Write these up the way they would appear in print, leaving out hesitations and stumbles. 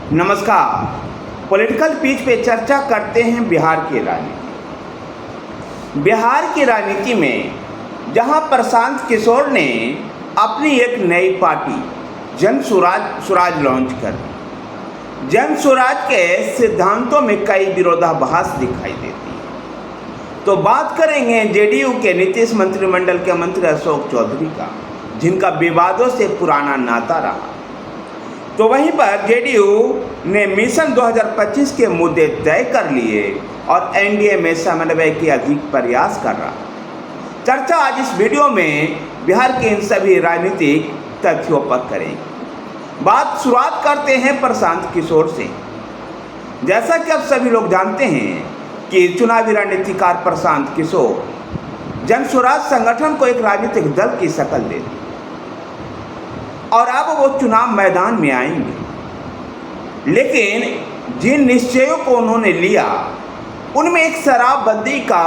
नमस्कार। Political pitch पे चर्चा करते हैं बिहार की राजनीति। बिहार की राजनीति में जहां प्रशांत किशोर ने अपनी एक नई पार्टी जन स्वराज लॉन्च कर दी। जन स्वराज के सिद्धांतों में कई विरोधाभास दिखाई देती है। तो बात करेंगे जेडीयू के नीतीश मंत्रिमंडल के मंत्री अशोक चौधरी का, जिनका विवादों से पुराना नाता रहा। तो वहीं पर जेडीयू ने मिशन 2025 के मुद्दे तय कर लिए और एनडीए में समन्वय के अधिक प्रयास कर रहा। चर्चा आज इस वीडियो में बिहार के इन सभी राजनीतिक तथ्यों पर करेंगे। शुरुआत करते हैं प्रशांत किशोर से। जैसा कि आप सभी लोग जानते हैं कि चुनावी रणनीतिकार प्रशांत किशोर जन स्वराज संगठन को एक राजनीतिक दल की शक्ल दे दी और अब वो चुनाव मैदान में आएंगे। लेकिन जिन निश्चयों को उन्होंने लिया उनमें एक शराबबंदी का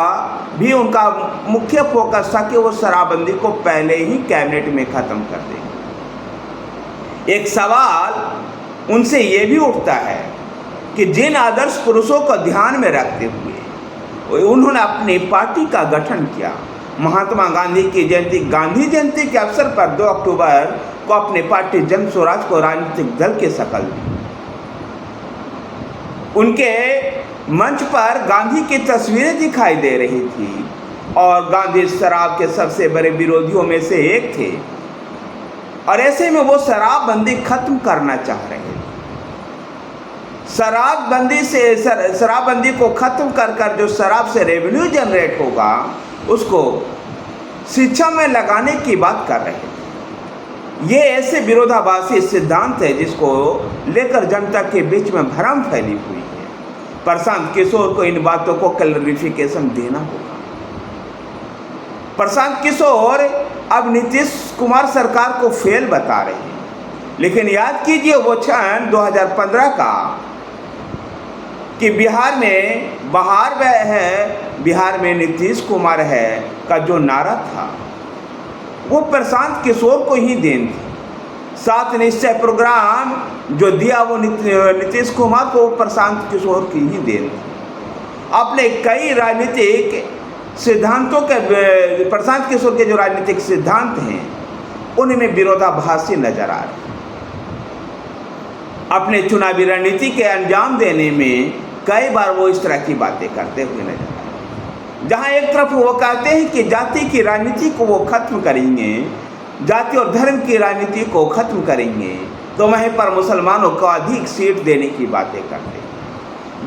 भी उनका मुख्य फोकस था कि वो शराबबंदी को पहले ही कैबिनेट में खत्म कर देंगे। एक सवाल उनसे ये भी उठता है कि जिन आदर्श पुरुषों को ध्यान में रखते हुए उन्होंने अपनी पार्टी का गठन किया, महात्मा गांधी की जयंती गांधी जयंती के अवसर पर 2 अक्टूबर को अपनी पार्टी जन स्वराज को राजनीतिक दल की शक्ल दी। उनके मंच पर गांधी की तस्वीरें दिखाई दे रही थी और गांधी शराब के सबसे बड़े विरोधियों में से एक थे और ऐसे में वो शराबबंदी खत्म करना चाह रहे थे। शराबबंदी को खत्म कर जो शराब से रेवेन्यू जनरेट होगा उसको शिक्षा में लगाने की बात कर रहे थे। ये ऐसे विरोधाभासी सिद्धांत है जिसको लेकर जनता के बीच में भ्रम फैली हुई है। प्रशांत किशोर को इन बातों को क्लैरिफिकेशन देना होगा। प्रशांत किशोर अब नीतीश कुमार सरकार को फेल बता रहे हैं, लेकिन याद कीजिए वो क्षण 2015 का कि बिहार में बहार है, बिहार में नीतीश कुमार है का जो नारा था वो प्रशांत किशोर को ही देन थी। 7 निश्चय प्रोग्राम जो दिया वो नीतीश कुमार को प्रशांत किशोर की ही देन थी। अपने कई राजनीतिक सिद्धांतों के प्रशांत किशोर के जो राजनीतिक सिद्धांत हैं उनमें विरोधाभासी नजर आ रहे। अपने चुनावी रणनीति के अंजाम देने में कई बार वो इस तरह की बातें करते हुए नजर आ रहे। जहाँ एक तरफ वो कहते हैं कि जाति की राजनीति को वो खत्म करेंगे, जाति और धर्म की राजनीति को खत्म करेंगे, तो वहीं पर मुसलमानों को अधिक सीट देने की बातें करते हैं।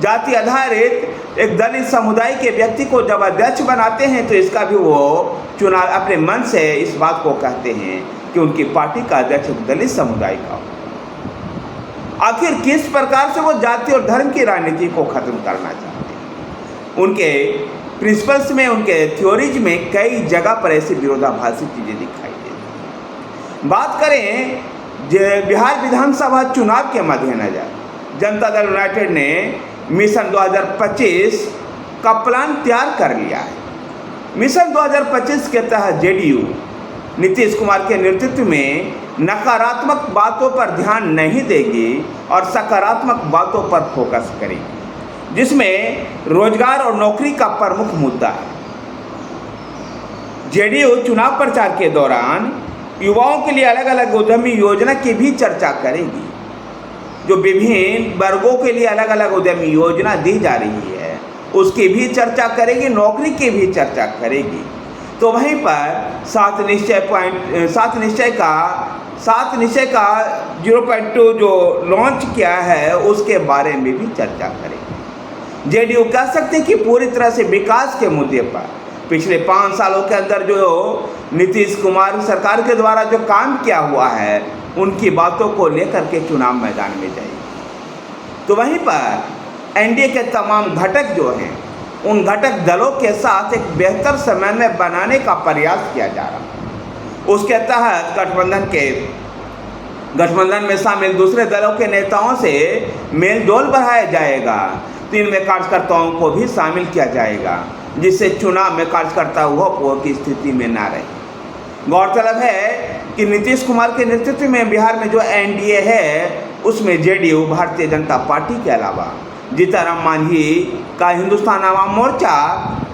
जाति आधारित एक दलित समुदाय के व्यक्ति को जब अध्यक्ष बनाते हैं तो इसका भी वो चुनाव अपने मन से इस बात को कहते हैं कि उनकी पार्टी का अध्यक्ष दलित समुदाय का हो। आखिर किस प्रकार से वो जाति और धर्म की राजनीति को खत्म करना चाहते हैं? उनके प्रिंसिपल्स में, उनके थ्योरीज में कई जगह पर ऐसी विरोधाभासी चीज़ें दिखाई देती। बात करें बिहार विधानसभा चुनाव के मद्देनजर जनता दल यूनाइटेड ने मिशन 2025 का प्लान तैयार कर लिया है। मिशन 2025 के तहत जेडीयू नीतीश कुमार के नेतृत्व में नकारात्मक बातों पर ध्यान नहीं देगी और सकारात्मक बातों पर फोकस करेगी, जिसमें रोजगार और नौकरी का प्रमुख मुद्दा है। जेडीयू चुनाव प्रचार के दौरान युवाओं के लिए अलग अलग उद्यमी योजना की भी चर्चा करेगी। जो विभिन्न वर्गों के लिए अलग अलग उद्यमी योजना दी जा रही है उसकी भी चर्चा करेगी, नौकरी की भी चर्चा करेगी। तो वहीं पर 7 निश्चय का 0.2 जो लॉन्च किया है उसके बारे में भी चर्चा करेगी। जेडीयू कह सकते हैं कि पूरी तरह से विकास के मुद्दे पर पिछले 5 सालों के अंदर जो नीतीश कुमार सरकार के द्वारा जो काम किया हुआ है उनकी बातों को लेकर के चुनाव मैदान में जाएगी। तो वहीं पर एनडीए के तमाम घटक जो हैं उन घटक दलों के साथ एक बेहतर समन्वय बनाने का प्रयास किया जा रहा है। उसके तहत गठबंधन में शामिल दूसरे दलों के नेताओं से मेलजोल बढ़ाया जाएगा। तो इनमें कार्यकर्ताओं को भी शामिल किया जाएगा जिससे चुनाव में कार्यकर्ता हुआ की स्थिति में ना रहे। गौरतलब है कि नीतीश कुमार के नेतृत्व में बिहार में जो एनडीए है उसमें जेडीयू भारतीय जनता पार्टी के अलावा जीतनराम मांझी का हिंदुस्तान आवाम मोर्चा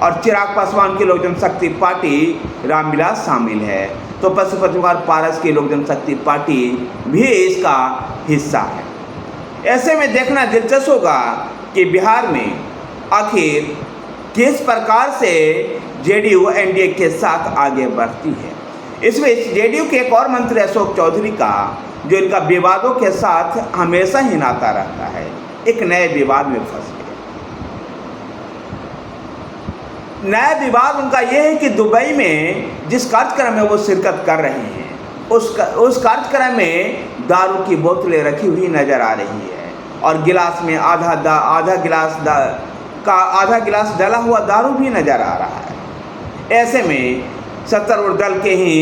और चिराग पासवान की लोक जनशक्ति पार्टी रामविलास शामिल है। तो पशुपति कुमार पारस की लोक जनशक्ति पार्टी भी इसका हिस्सा है। ऐसे में देखना दिलचस्प होगा कि बिहार में आखिर किस प्रकार से जेडीयू एनडीए के साथ आगे बढ़ती है। इसमें जेडीयू के एक और मंत्री अशोक चौधरी का, जो इनका विवादों के साथ हमेशा ही नाता रहता है, एक नए विवाद में फंस गए। नया विवाद उनका यह है कि दुबई में जिस कार्यक्रम में वो शिरकत कर रहे हैं, उस कार्यक्रम में दारू की बोतलें रखी हुई नजर आ रही है और गिलास में आधा गिलास डला हुआ दारू भी नजर आ रहा है। ऐसे में सत्तारूढ़ दल के ही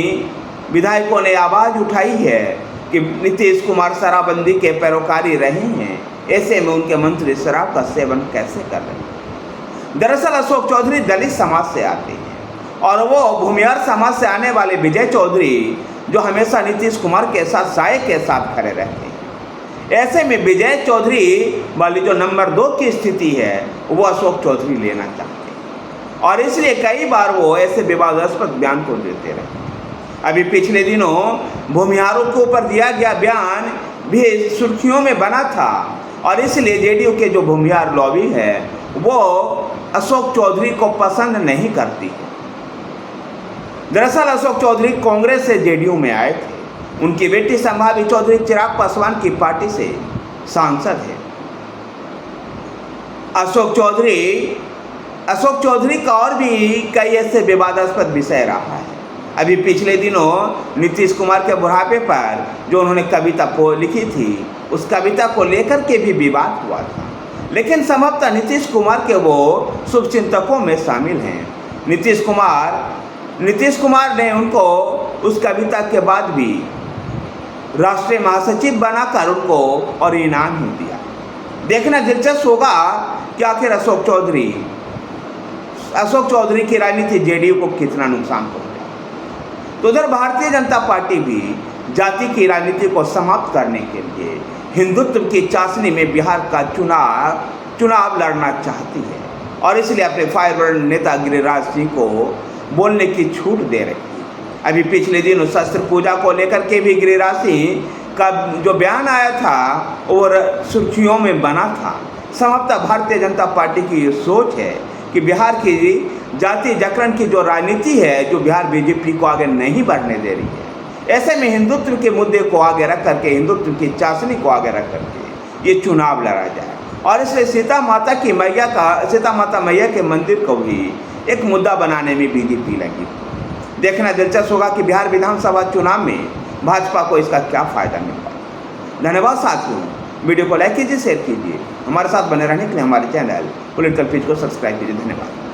विधायकों ने आवाज़ उठाई है कि नीतीश कुमार शराबबंदी के पैरोकारी रहे हैं, ऐसे में उनके मंत्री शराब का सेवन कैसे कर रहे हैं। दरअसल अशोक चौधरी दलित समाज से आते हैं और वो भूमिहार समाज से आने वाले विजय चौधरी, जो हमेशा नीतीश कुमार के साथ साये के साथ खड़े रहते हैं। ऐसे में विजय चौधरी वाली जो नंबर 2 की स्थिति है वो अशोक चौधरी लेना चाहते हैं और इसलिए कई बार वो ऐसे विवादास्पद बयान को देते रहे। अभी पिछले दिनों भूमिहारों के ऊपर दिया गया बयान भी सुर्खियों में बना था और इसलिए जेडीयू के जो भूमिहार लॉबी है वो अशोक चौधरी को पसंद नहीं करती है। दरअसल अशोक चौधरी कांग्रेस से जेडीयू में आए थे। उनकी बेटी संभावी चौधरी चिराग पासवान की पार्टी से सांसद है। अशोक चौधरी का और भी कई ऐसे विवादास्पद विषय रहा है। अभी पिछले दिनों नीतीश कुमार के बुढ़ापे पर जो उन्होंने कविता लिखी थी, उस कविता को लेकर के भी विवाद हुआ था, लेकिन संभवतः नीतीश कुमार के वो शुभचिंतकों में शामिल हैं। नीतीश कुमार ने उनको उस कविता के बाद भी राष्ट्रीय महासचिव बनाकर उनको और इनाम ही दिया। देखना दिलचस्प होगा कि आखिर अशोक चौधरी की राजनीति जेडीयू को कितना नुकसान पहुंचा। तो उधर भारतीय जनता पार्टी भी जाति की राजनीति को समाप्त करने के लिए हिंदुत्व की चाशनी में बिहार का चुनाव लड़ना चाहती है और इसलिए अपने फायरब्रांड नेता गिरिराज सिंह को बोलने की छूट दे रही है। अभी पिछले दिन शस्त्र पूजा को लेकर के भी गिरिराज सिंह का जो बयान आया था वो सुर्खियों में बना था। संभवतः भारतीय जनता पार्टी की ये सोच है कि बिहार की जाति जकरण की जो राजनीति है, जो बिहार बीजेपी को आगे नहीं बढ़ने दे रही है, ऐसे में हिंदुत्व के मुद्दे को आगे रख करके, हिंदुत्व की चाशनी को आगे रख करके ये चुनाव लड़ा जाए और इसलिए सीता माता मैया के मंदिर को भी एक मुद्दा बनाने में बीजेपी लगी। देखना दिलचस्प होगा कि बिहार विधानसभा चुनाव में भाजपा को इसका क्या फायदा मिल पाएगा। धन्यवाद साथियों, वीडियो को लाइक कीजिए, शेयर कीजिए, हमारे साथ बने रहने के लिए हमारे चैनल पॉलिटिकल पेज को सब्सक्राइब कीजिए। धन्यवाद।